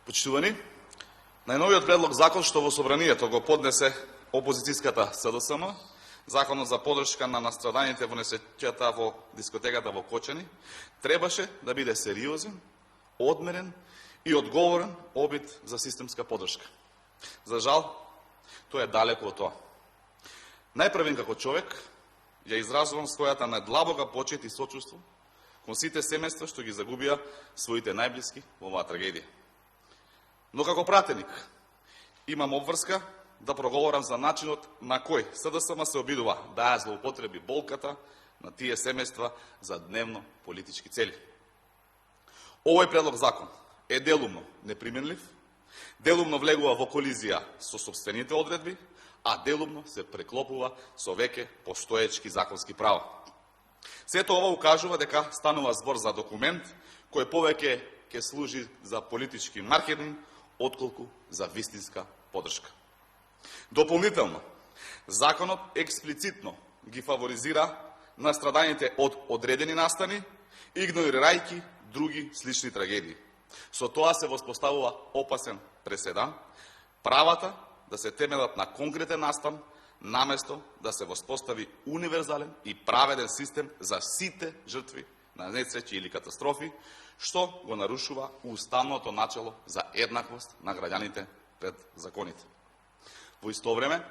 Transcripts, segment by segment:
Почитувани, најновиот предлог закон што во собранието го поднесе опозицијската СДСМ, законот за поддршка на настраданите во несреќата во дискотеката во Кочани, требаше да биде сериозен, одмерен и одговорен обид за системска поддршка. За жал, тоа е далеко од тоа. Најпрвен како човек, ја изразувам својата најдлабока почит и сочувство кон сите семејства што ги загубија своите најблиски во оваа трагедија. Но како пратеник, имам обврска да проговорам за начинот на кој СДСМ се обидува да ја злоупотреби болката на тие семејства за дневно политички цели. Овој предлог закон е делумно неприменлив, делумно влегува во колизија со сопствените одредби, а делумно се преклопува со веќе постоечки законски права. Сето ова укажува дека станува збор за документ кој повеќе ќе служи за политички маркетинг, отколку за вистинска поддршка. Дополнително, законот експлицитно ги фаворизира настраданите од одредени настани, игнорирајќи други слични трагедии. Со тоа се воспоставува опасен преседан, правата да се темелат на конкретен настан, наместо да се воспостави универзален и праведен систем за сите жртви на несреќи или катастрофи, што го нарушува уставното начело за еднаквост на граѓаните пред законите. Во исто време,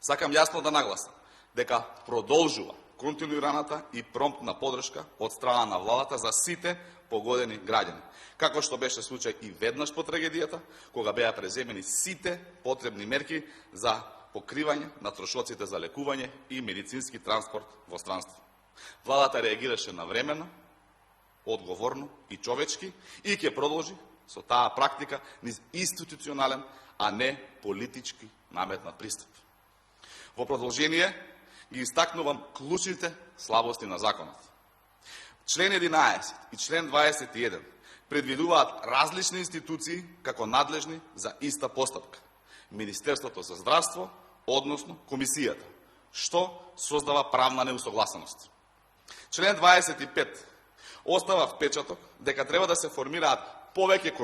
сакам јасно да нагласам дека продолжува континуираната и промптна поддршка од страна на владата за сите погодени граѓани, како што беше случај и веднаш по трагедијата, кога беа преземени сите потребни мерки за покривање на трошоците за лекување и медицински транспорт во странство. Владата реагираше навремено, одговорно и човечки и ќе продолжи со таа практика низ институционален, а не политички наметнат пристап. Во продолжение ги истакнувам клучните слабости на законот. Член 11 и член 21 предвидуваат различни институции како надлежни за иста постапка. Министерството за здравство, односно комисијата, што создава правна неусогласеност. Член 25 остава впечаток дека треба да се формираат повеќе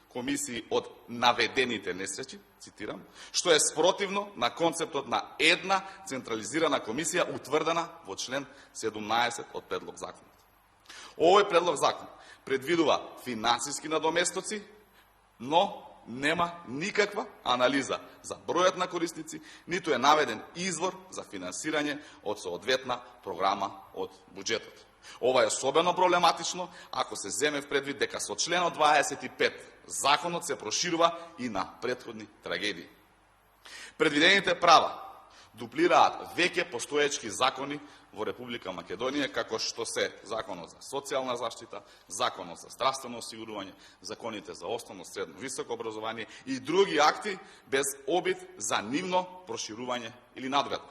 комисии од наведените несреќи, цитирам, што е спротивно на концептот на една централизирана комисија утврдена во член 17 од предлог законот. Овој предлог закон предвидува финансиски надоместоци, но нема никаква анализа за бројот на корисници, ниту е наведен извор за финансирање од соодветна програма од буџетот. Ова е особено проблематично ако се земе в предвид дека со членот 25 законот се проширува и на претходни трагедии. Предвидените права дуплираат веќе постоечки закони во Република Македонија, како што се Законот за социјална заштита, Законот за здравствено осигурување, законите за основно, средно, високо образование и други акти без обид за нивно проширување или надградба.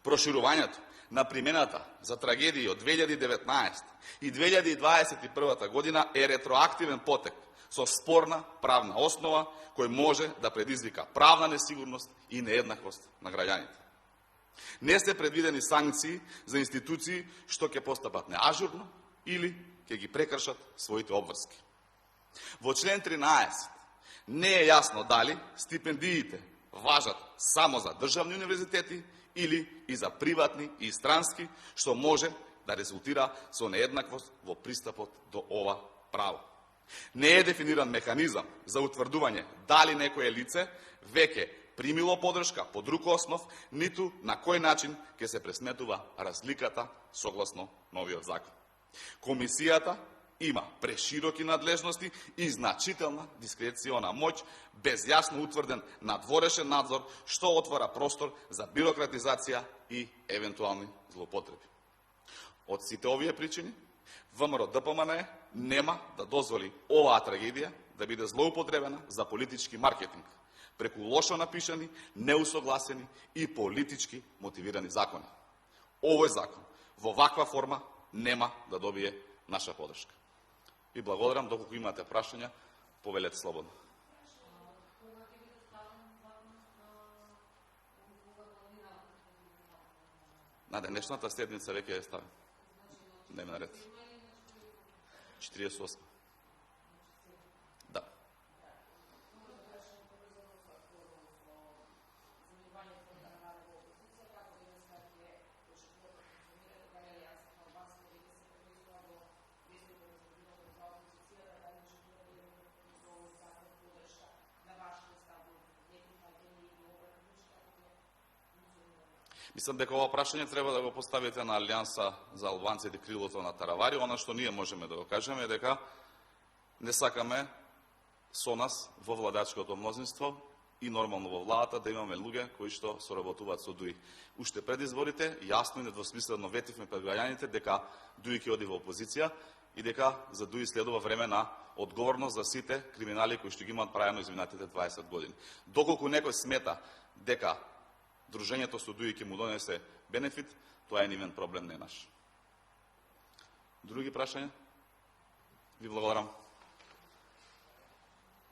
Проширувањето на примената за трагедии од 2019 и 2021 година е ретроактивен потек со спорна правна основа кој може да предизвика правна несигурност и нееднаквост на граѓаните. Не се предвидени санкции за институции што ќе постапат неажурно или ќе ги прекршат своите обврски. Во член 13 не е јасно дали стипендиите важат само за државни универзитети или и за приватни и странски, што може да резултира со нееднаквост во пристапот до ова право. Не е дефиниран механизам за утврдување дали некое лице веќе примило поддршка по друг основ, ниту на кој начин ќе се пресметува разликата согласно новиот закон. Комисијата има прешироки надлежности и значителна дискрециона моќ, без јасно утврден надворешен надзор, што отвора простор за бирократизација и евентуални злоупотреби. Од сите овие причини, ВМРО-ДПМНЕ нема да дозволи оваа трагедија да биде злоупотребена за политички маркетинг, преку лошо напишани, неусогласени и политички мотивирани закони. Овој закон во ваква форма нема да добие наша поддршка. И благодарам, доколку имате прашања, повелете слободно. На денешната седница веќе е ставен. Дневен ред. 48. Мислам дека ова прашање треба да го поставите на Алијанса за албанците крилото на Таравари. Она што ние можеме да го кажеме е дека не сакаме со нас во владачкото мнозинство и нормално во владата да имаме луѓе кои што соработуваат со ДУИ. Уште пред изборите, јасно и недвосмислено ветивме пред граѓаните дека ДУИ ќе оди во опозиција и дека за ДУИ следува време на одговорност за сите криминали кои што ги имаат правено изминатите 20 години. Доколку некој смета дека дружењето со ДУИ ќе му донесе бенефит, тоа е нивен проблем, не наш. Други прашања? Ви благодарам.